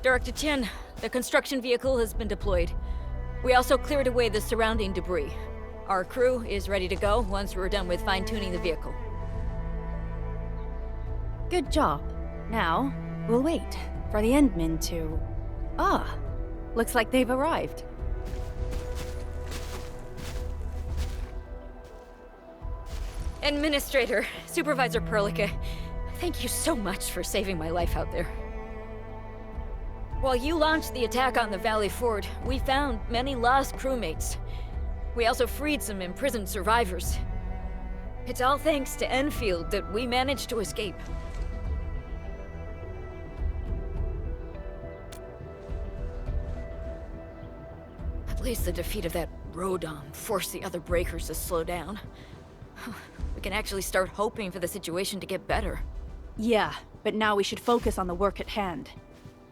Director Qin, the construction vehicle has been deployed. We also cleared away the surrounding debris. Our crew is ready to go once we're done with fine-tuning the vehicle. Good job. Now, we'll wait for the Endmen to... Ah, looks like they've arrived. Administrator, Supervisor Perlica, thank you so much for saving my life out there. While you launched the attack on the Valley Ford, we found many lost crewmates. We also freed some imprisoned survivors. It's all thanks to Enfield that we managed to escape. At least the defeat of that Rodon forced the other breakers to slow down. We can actually start hoping for the situation to get better. Yeah, but now we should focus on the work at hand.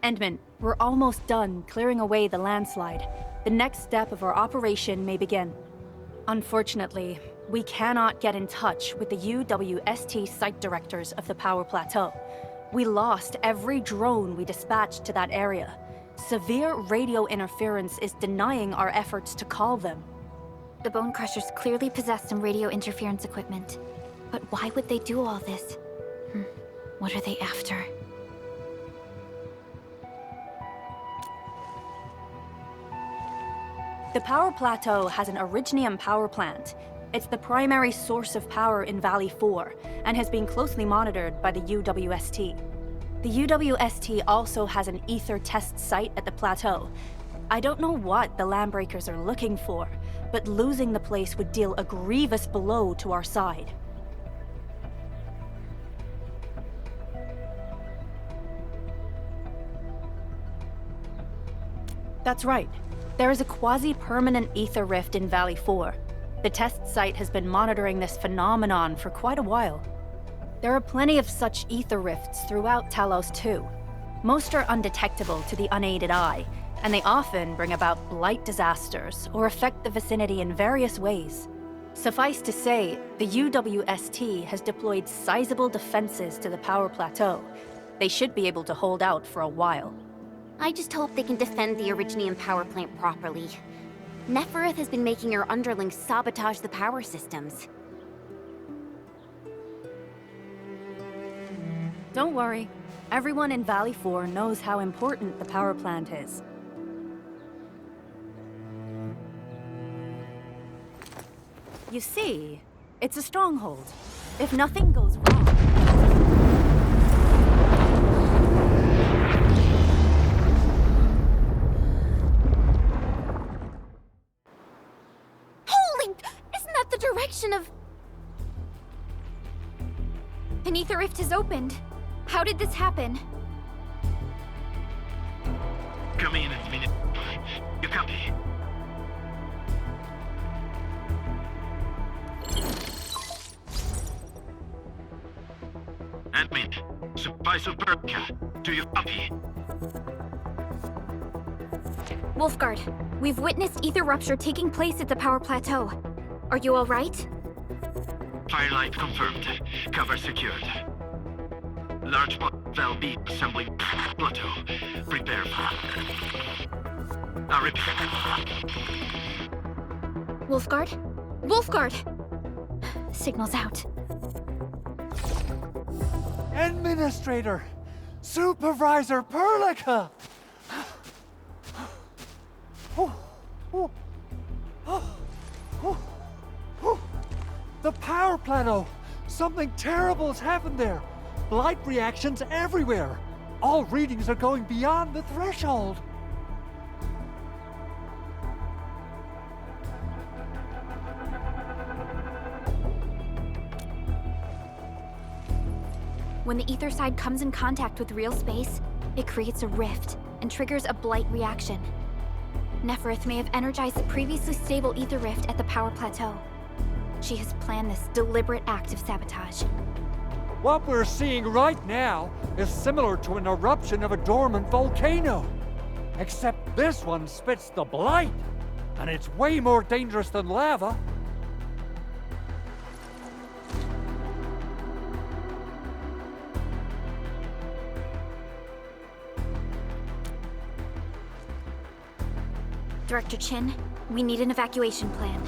Endman, we're almost done clearing away the landslide. The next step of our operation may begin. Unfortunately, we cannot get in touch with the UWST site directors of the Power Plateau. We lost every drone we dispatched to that area. Severe radio interference is denying our efforts to call them. The Bone Crushers clearly possess some radio interference equipment. But why would they do all this? What are they after? The Power Plateau has an Originium power plant. It's the primary source of power in Valley 4, and has been closely monitored by the UWST. The UWST also has an ether test site at the plateau. I don't know what the Landbreakers are looking for, but losing the place would deal a grievous blow to our side. That's right. There is a quasi-permanent ether rift in Valley 4. The test site has been monitoring this phenomenon for quite a while. There are plenty of such ether rifts throughout Talos too. Most are undetectable to the unaided eye, and they often bring about blight disasters or affect the vicinity in various ways. Suffice to say, the UWST has deployed sizable defenses to the Power Plateau. They should be able to hold out for a while. I just hope they can defend the Originium power plant properly. Nefereth has been making her underlings sabotage the power systems. Don't worry. Everyone in Valley 4 knows how important the power plant is. You see, it's a stronghold. If nothing goes wrong... Of... An ether rift has opened. How did this happen? Come in a minute. You copy? Admin, Supervisor Perlica, do you copy? Wolfguard, we've witnessed ether rupture taking place at the Power Plateau. Are you all right? Firelight confirmed. Cover secured. Large valve B assembling plateau. Prepare for... I repeat. Wolfguard? Wolfguard! Signal's out. Administrator! Supervisor Perlica! The power plateau! Something terrible's happened there! Blight reactions everywhere! All readings are going beyond the threshold! When the ether side comes in contact with real space, it creates a rift and triggers a blight reaction. Nefereth may have energized the previously stable ether rift at the power plateau. She has planned this deliberate act of sabotage. What we're seeing right now is similar to an eruption of a dormant volcano. Except this one spits the blight, and it's way more dangerous than lava. Director Qin, we need an evacuation plan.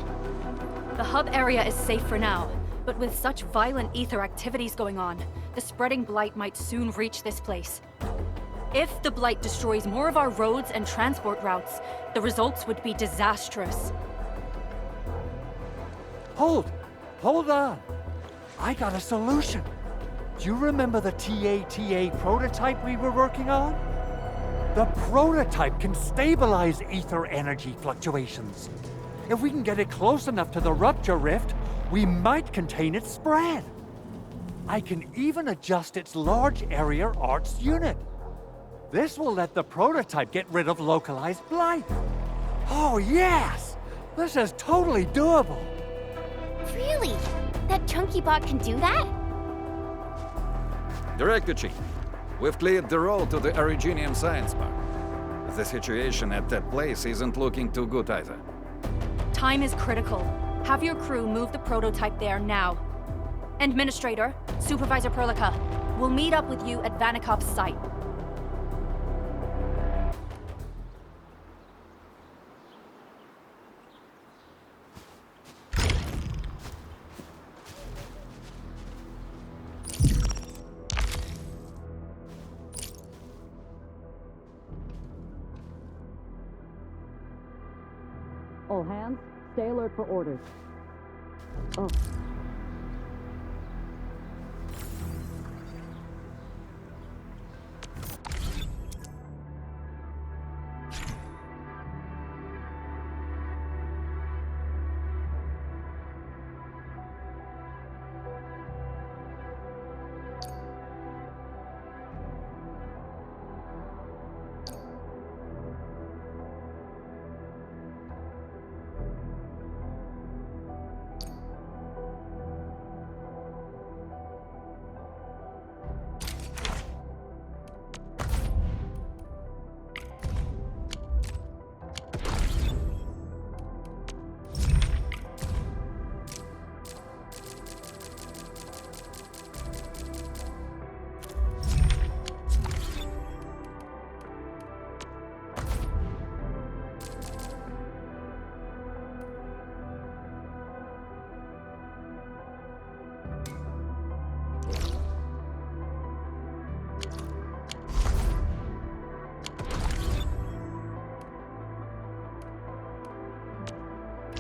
The hub area is safe for now, but with such violent ether activities going on, the spreading blight might soon reach this place. If the blight destroys more of our roads and transport routes, the results would be disastrous. Hold on. I got a solution. Do you remember the TATA prototype we were working on? The prototype can stabilize ether energy fluctuations. If we can get it close enough to the rupture rift, we might contain its spread. I can even adjust its large area arts unit. This will let the prototype get rid of localized blight. Oh yes! This is totally doable. Really? That chunky bot can do that? Director Qin, we've cleared the road to the Originium Science Park. The situation at that place isn't looking too good either. Time is critical. Have your crew move the prototype there now. Administrator, Supervisor Perlica, we'll meet up with you at Vanikov's site. All hands, stay alert for orders. Oh.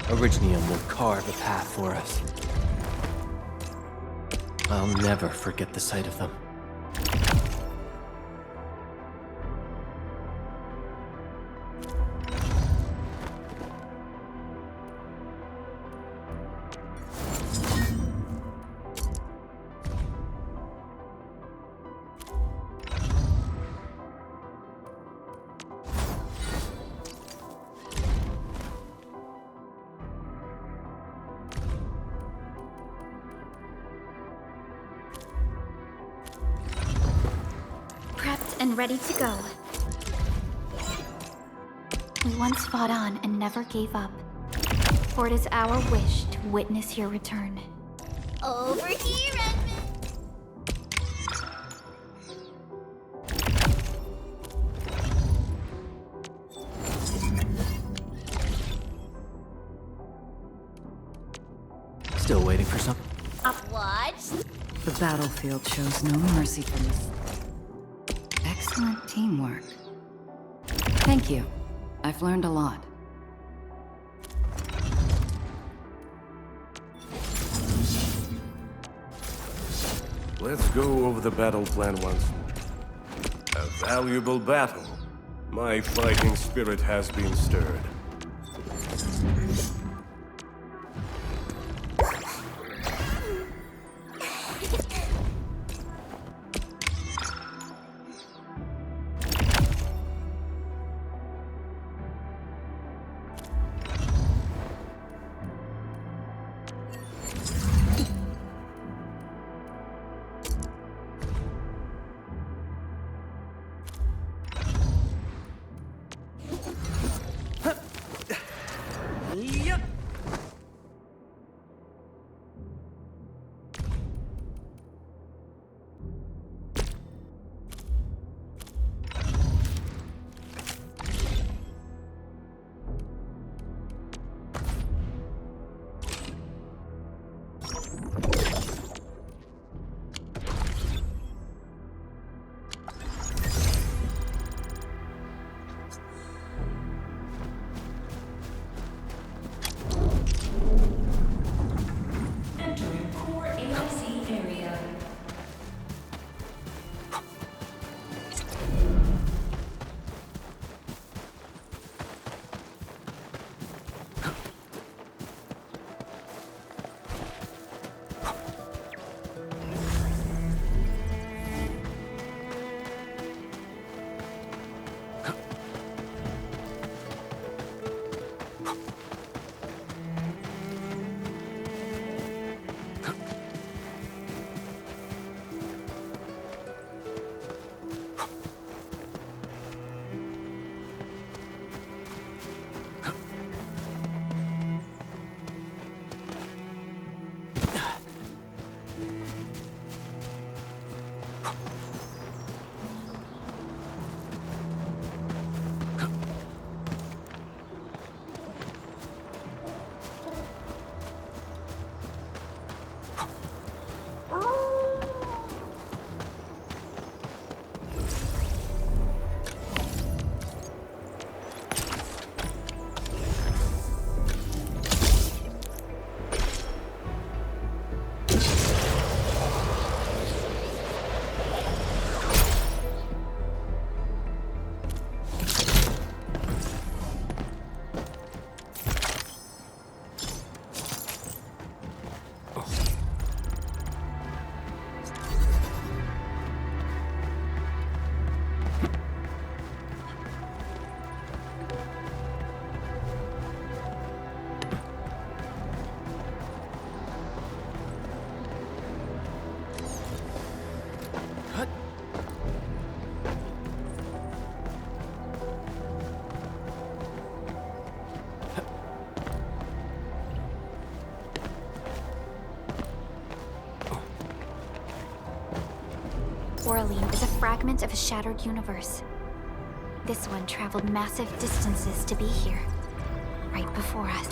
Originium will carve a path for us. I'll never forget the sight of them. And ready to go. We once fought on and never gave up. For it is our wish to witness your return. Over here, Edmund! Still waiting for some. What? The battlefield shows no mercy for this. Excellent teamwork. Thank you. I've learned a lot. Let's go over the battle plan once more. A valuable battle. My fighting spirit has been stirred. fragment of a shattered universe. This one traveled massive distances to be here, right before us.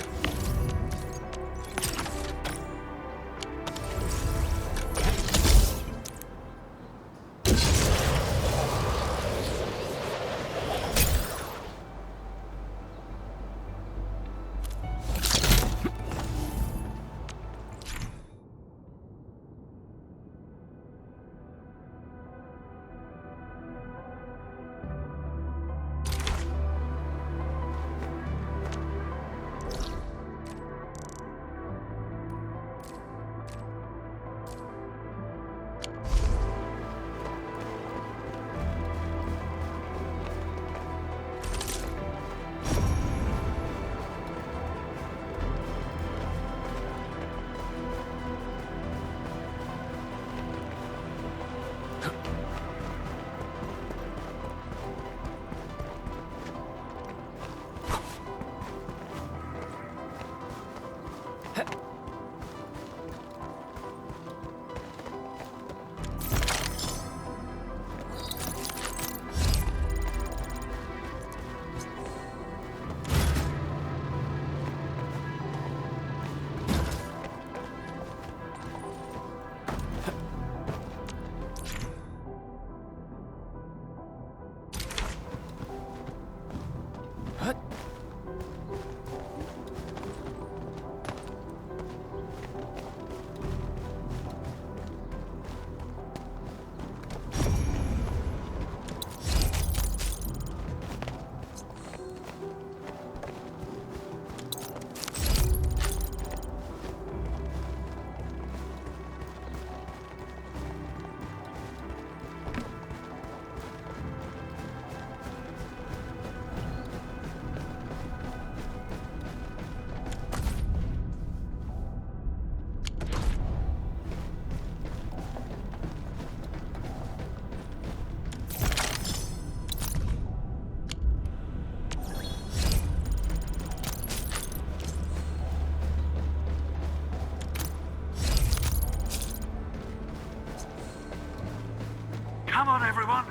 Come on, everyone.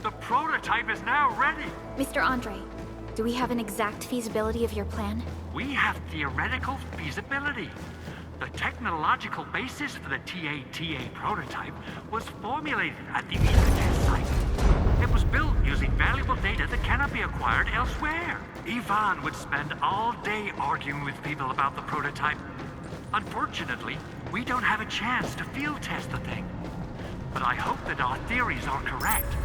The prototype is now ready. Mr. Andre, do we have an exact feasibility of your plan? We have theoretical feasibility. The technological basis for the TA prototype was formulated at the Ethernet site. It was built using valuable data that cannot be acquired elsewhere. Ivan would spend all day arguing with people about the prototype. Unfortunately, we don't have a chance to field test the thing. But I hope that our theories are correct.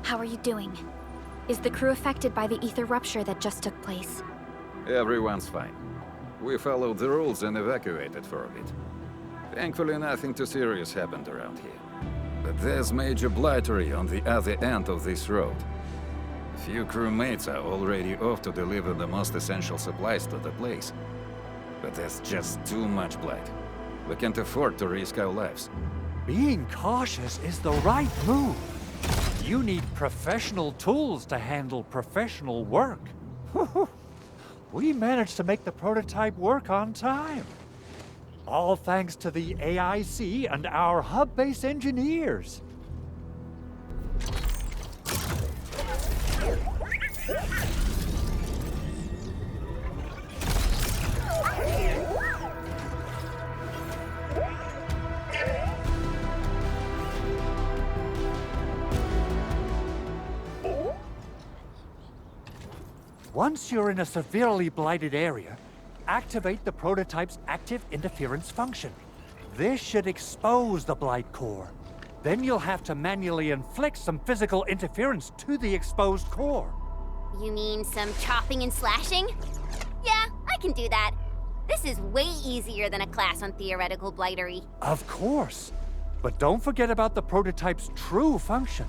How are you doing? Is the crew affected by the ether rupture that just took place? Everyone's fine. We followed the rules and evacuated for a bit. Thankfully, nothing too serious happened around here. But there's major blightery on the other end of this road. Few crewmates are already off to deliver the most essential supplies to the place. But there's just too much blight. We can't afford to risk our lives. Being cautious is the right move. You need professional tools to handle professional work. We managed to make the prototype work on time. All thanks to the AIC and our hub-base engineers. Once you're in a severely blighted area, activate the prototype's active interference function. This should expose the blight core. Then you'll have to manually inflict some physical interference to the exposed core. You mean some chopping and slashing? Yeah, I can do that. This is way easier than a class on theoretical blightery. Of course. But don't forget about the prototype's true function.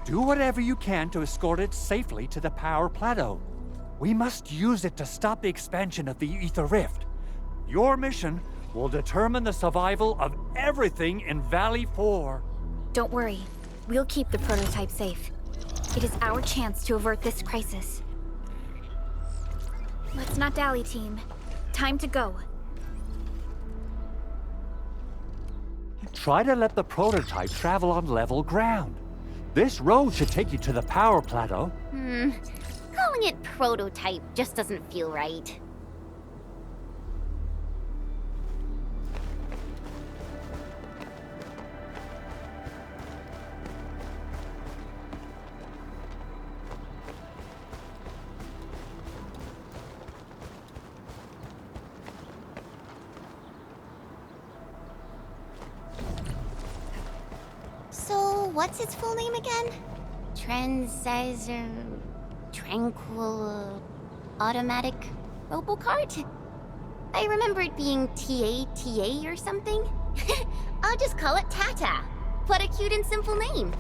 Do whatever you can to escort it safely to the power plateau. We must use it to stop the expansion of the Ether Rift. Your mission will determine the survival of everything in Valley 4. Don't worry. We'll keep the prototype safe. It is our chance to avert this crisis. Let's not dally, team. Time to go. Try to let the prototype travel on level ground. This road should take you to the power plateau. Calling it prototype just doesn't feel right. So, what's its full name again? Tranquil automatic robocart? I remember it being TATA or something. I'll just call it Tata. What a cute and simple name.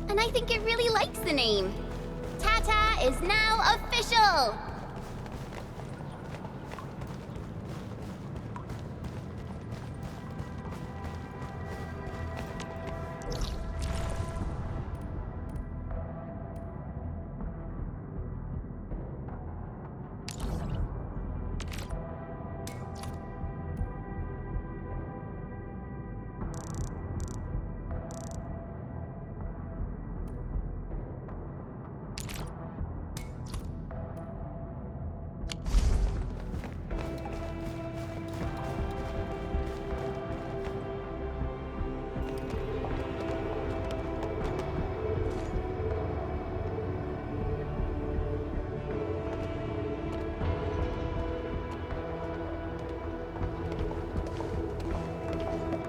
And I think it really likes the name. Tata is now official!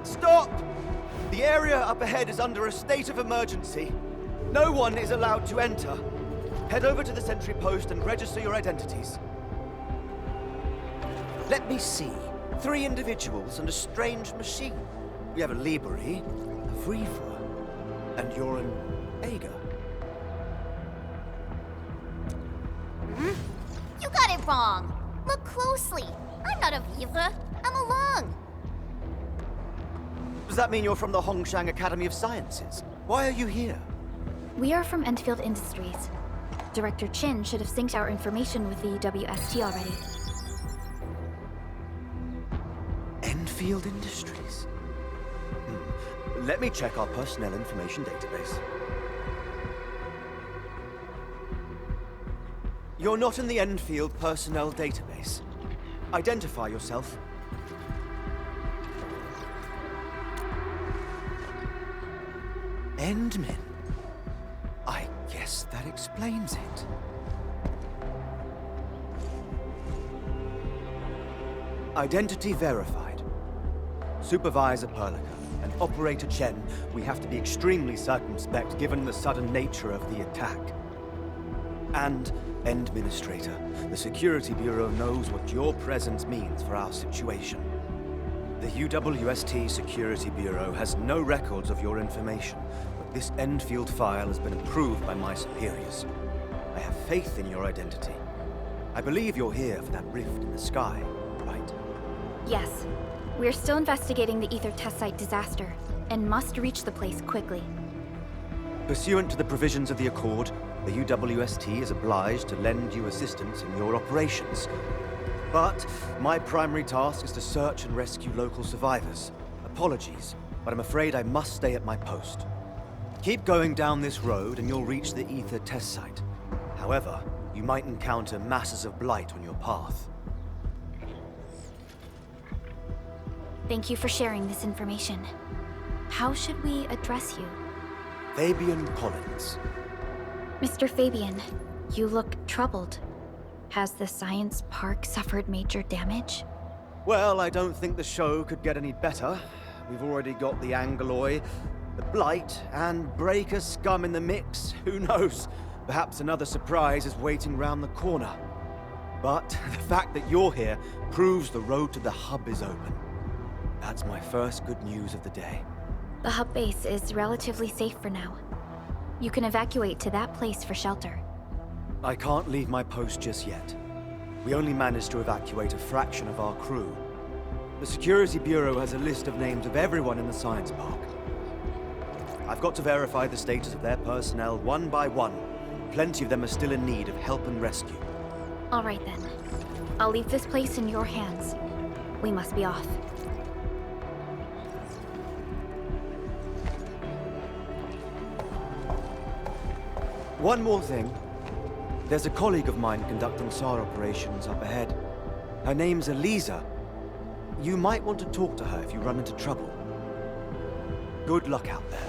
Stop! The area up ahead is under a state of emergency. No one is allowed to enter. Head over to the sentry post and register your identities. Let me see. 3 individuals and a strange machine. We have a Liberi, a Vrifa, and you're an Ager. You got it wrong. Look closely. I'm not a Viva. I'm a Lung. Does that mean you're from the Hongshang Academy of Sciences? Why are you here? We are from Endfield Industries. Director Qin should have synced our information with the WST already. Endfield Industries? Let me check our personnel information database. You're not in the Enfield personnel database. Identify yourself. Endmen. I guess that explains it. Identity verified. Supervisor Perlica. And Operator Chen, we have to be extremely circumspect given the sudden nature of the attack. And Administrator, the Security Bureau knows what your presence means for our situation. The UWST Security Bureau has no records of your information, but this Endfield file has been approved by my superiors. I have faith in your identity. I believe you're here for that rift in the sky, right? Yes. We're still investigating the Ether test site disaster, and must reach the place quickly. Pursuant to the provisions of the Accord, the UWST is obliged to lend you assistance in your operations. But my primary task is to search and rescue local survivors. Apologies, but I'm afraid I must stay at my post. Keep going down this road and you'll reach the Ether test site. However, you might encounter masses of blight on your path. Thank you for sharing this information. How should we address you? Fabian Collins. Mr. Fabian, you look troubled. Has the science park suffered major damage? Well, I don't think the show could get any better. We've already got the Angeloy, the Blight, and Breaker scum in the mix. Who knows? Perhaps another surprise is waiting round the corner. But the fact that you're here proves the road to the hub is open. That's my first good news of the day. The hub base is relatively safe for now. You can evacuate to that place for shelter. I can't leave my post just yet. We only managed to evacuate a fraction of our crew. The Security Bureau has a list of names of everyone in the science park. I've got to verify the status of their personnel one by one. Plenty of them are still in need of help and rescue. All right then. I'll leave this place in your hands. We must be off. One more thing. There's a colleague of mine conducting SAR operations up ahead. Her name's Eliza. You might want to talk to her if you run into trouble. Good luck out there.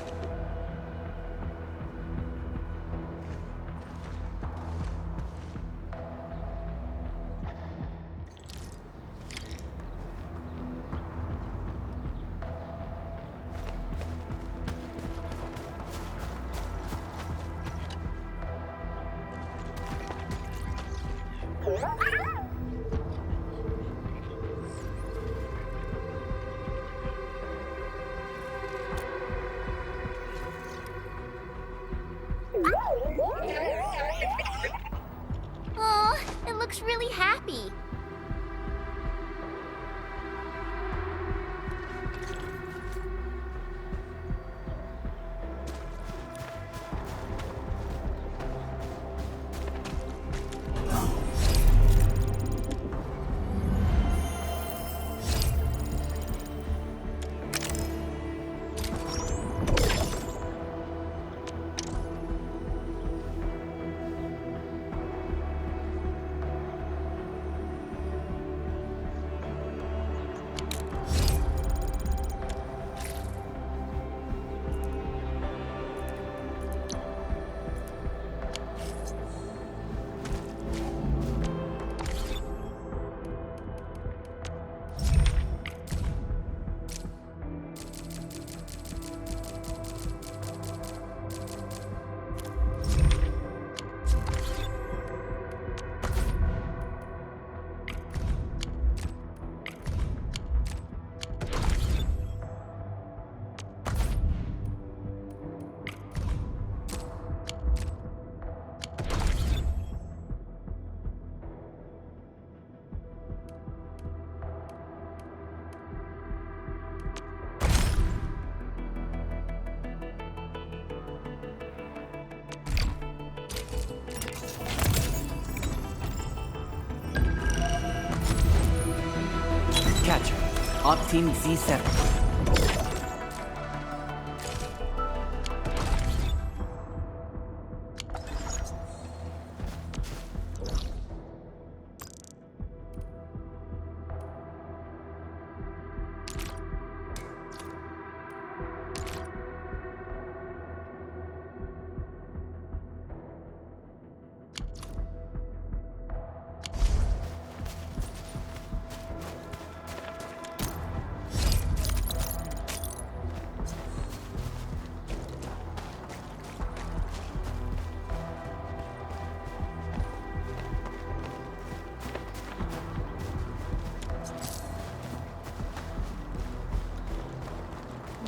Aw, it looks really happy. Catcher, Op Team Z7.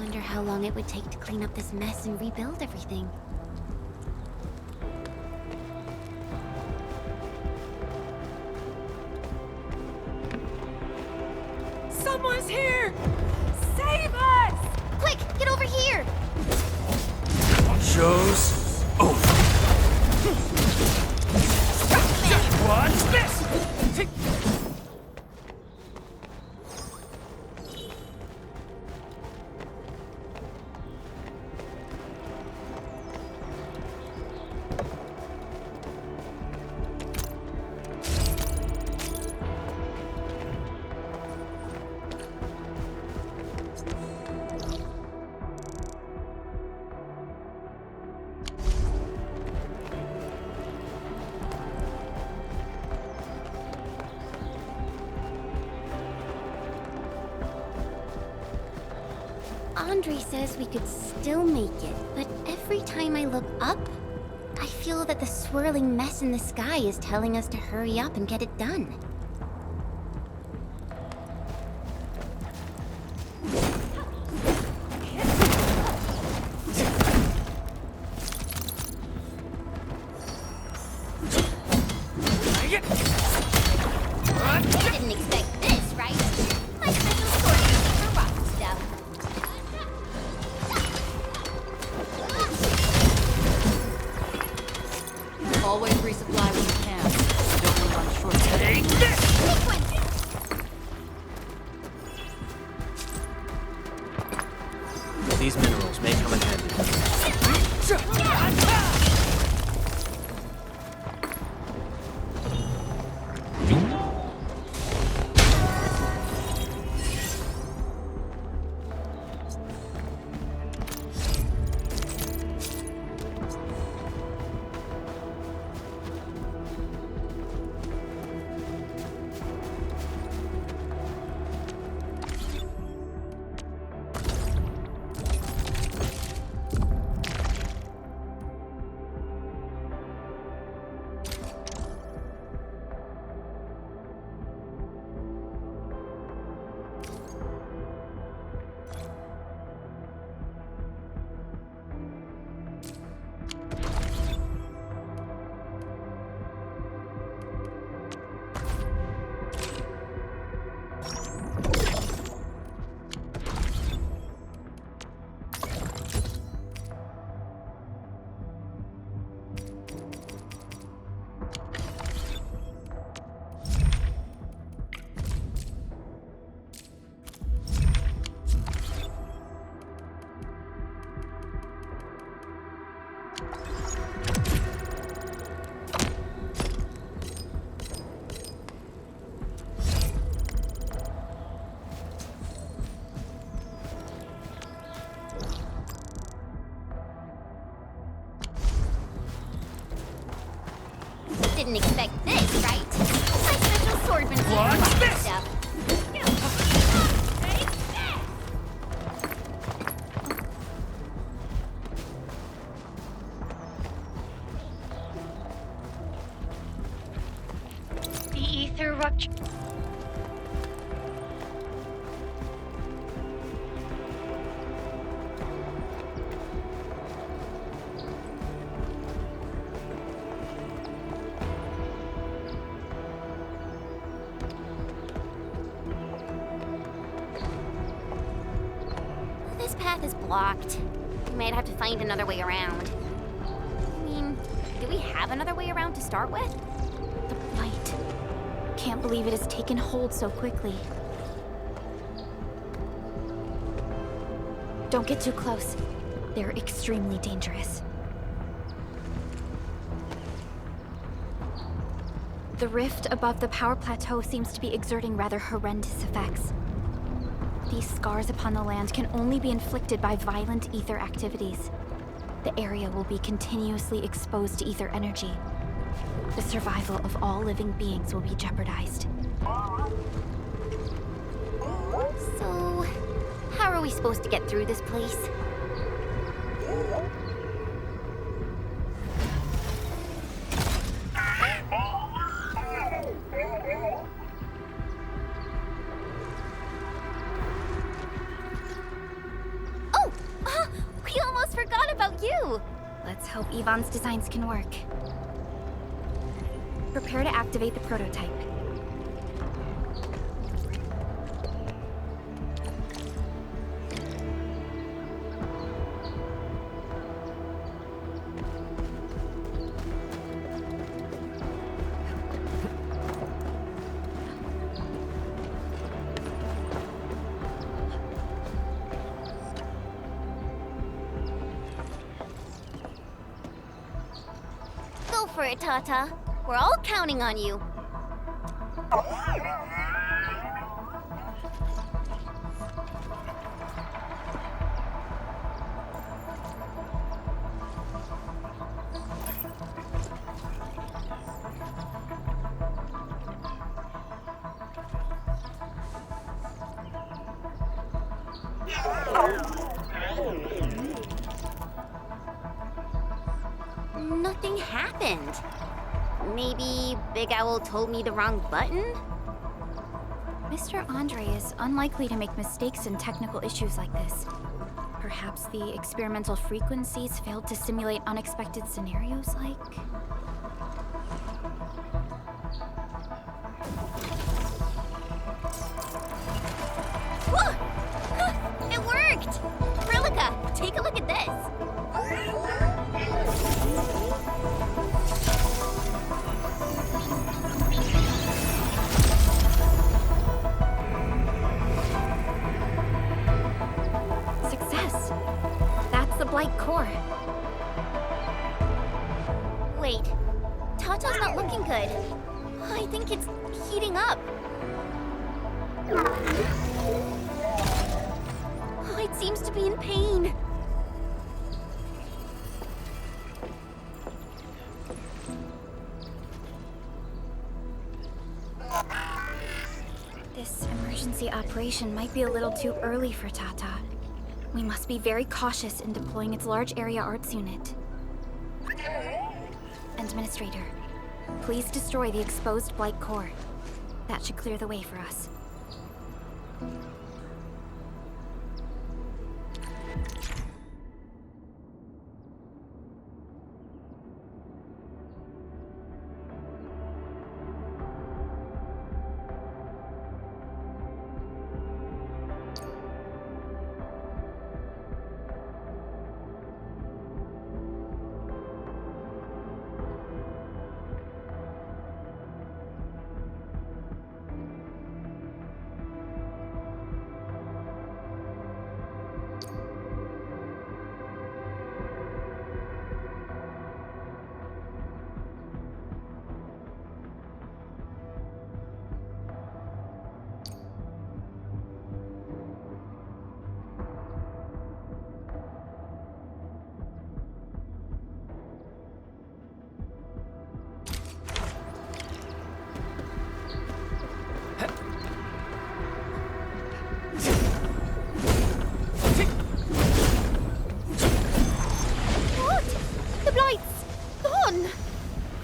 Wonder how long it would take to clean up this mess and rebuild everything. Someone's here! Save us! Quick, get over here! Show's over. Watch this! Andre says we could still make it, but every time I look up, I feel that the swirling mess in the sky is telling us to hurry up and get it done. You didn't expect this, right? My special sword is for rock stuff. Always resupply when you can. Don't want to run short. Take this! These minerals may come in handy. Didn't expect this, right? My special swordman for rock stuff. The ether rupture. This path is blocked. We might have to find another way around. I mean, do we have another way around to start with? The blight. Can't believe it has taken hold so quickly. Don't get too close. They're extremely dangerous. The rift above the power plateau seems to be exerting rather horrendous effects. These scars upon the land can only be inflicted by violent ether activities. The area will be continuously exposed to ether energy. The survival of all living beings will be jeopardized. So, how are we supposed to get through this place? Let's hope Yvonne's designs can work. Prepare to activate the prototype. Go for it, Tata. We're all counting on you. Nothing happened. Maybe Big Owl told me the wrong button? Mr. Andre is unlikely to make mistakes in technical issues like this. Perhaps the experimental frequencies failed to simulate unexpected scenarios like... Whoa! Huh, it worked! Prilica, take a look at this. Success! That's the Blight core. Wait, Tata's not looking good. I think it's heating up. Oh, it seems to be in pain. This emergency operation might be a little too early for Tata. We must be very cautious in deploying its large area arts unit. Administrator, please destroy the exposed Blight core. That should clear the way for us.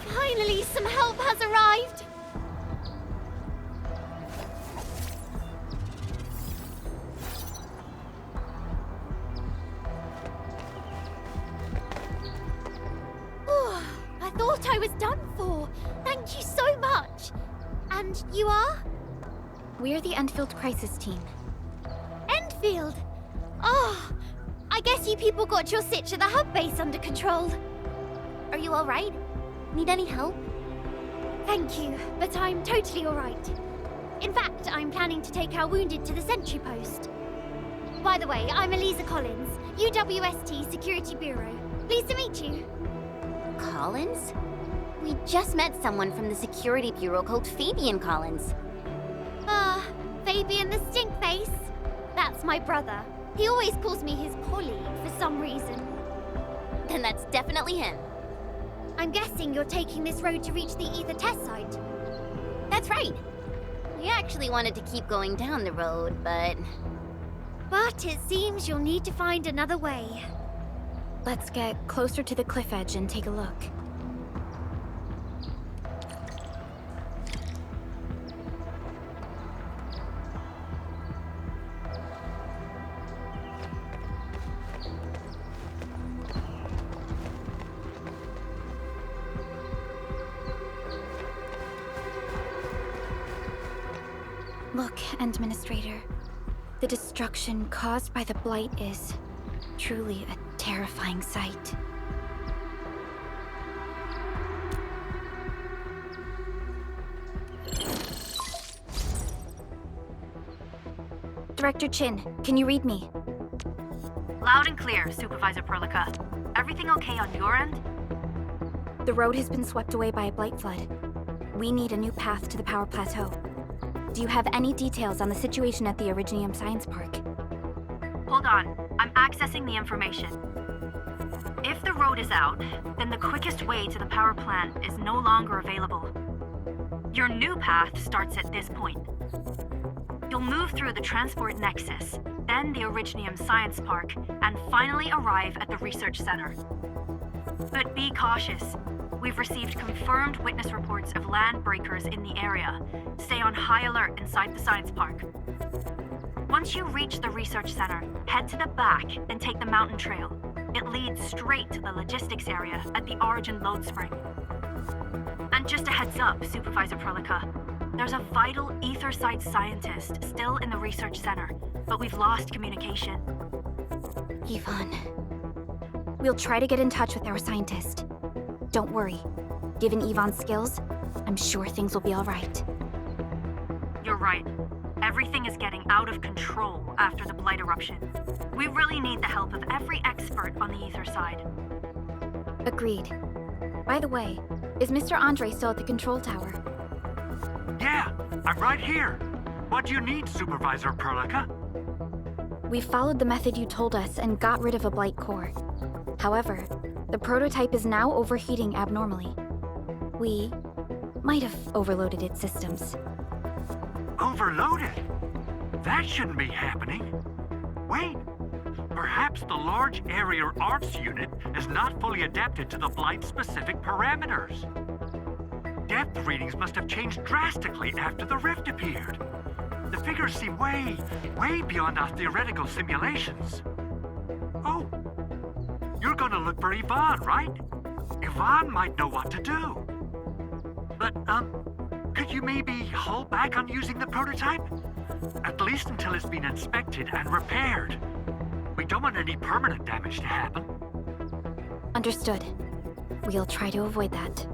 Finally, some help has arrived! Oh, I thought I was done for. Thank you so much. And you are? We're the Enfield Crisis Team. Enfield! Oh, I guess you people got your sitch at the hub base under control. Are you alright? Need any help? Thank you, but I'm totally alright. In fact, I'm planning to take our wounded to the sentry post. By the way, I'm Eliza Collins, UWST Security Bureau. Pleased to meet you. Collins? We just met someone from the Security Bureau called Fabian Collins. Ah, Fabian the Stinkface. That's my brother. He always calls me his colleague for some reason. Then that's definitely him. I'm guessing you're taking this road to reach the Ether test site. That's right. We actually wanted to keep going down the road, but it seems you'll need to find another way. Let's get closer to the cliff edge and take a look. Look, Administrator. The destruction caused by the Blight is truly a terrifying sight. Director Qin, can you read me? Loud and clear, Supervisor Perlica. Everything okay on your end? The road has been swept away by a Blight flood. We need a new path to the Power Plateau. Do you have any details on the situation at the Originium Science Park? Hold on, I'm accessing the information. If the road is out, then the quickest way to the power plant is no longer available. Your new path starts at this point. You'll move through the Transport Nexus, then the Originium Science Park, and finally arrive at the Research Center. But be cautious. We've received confirmed witness reports of land breakers in the area. Stay on high alert inside the Science Park. Once you reach the Research Center, head to the back and take the mountain trail. It leads straight to the logistics area at the Origin Load Spring. And just a heads up, Supervisor Perlica. There's a vital ether site scientist still in the Research Center, but we've lost communication. Yvonne. We'll try to get in touch with our scientist. Don't worry. Given Yvonne's skills, I'm sure things will be all right. You're right. Everything is getting out of control after the Blight eruption. We really need the help of every expert on the ether side. Agreed. By the way, is Mr. Andre still at the control tower? Yeah, I'm right here. What do you need, Supervisor Perlica? We followed the method you told us and got rid of a Blight core. However, the prototype is now overheating abnormally. We might have overloaded its systems. Overloaded? That shouldn't be happening. Wait, perhaps the large area arts unit is not fully adapted to the Blight-specific parameters. Depth readings must have changed drastically after the rift appeared. The figures seem way beyond our theoretical simulations. Oh, you're gonna look for Yvonne, right? Yvonne might know what to do. But, could you maybe hold back on using the prototype? At least until it's been inspected and repaired. We don't want any permanent damage to happen. Understood. We'll try to avoid that.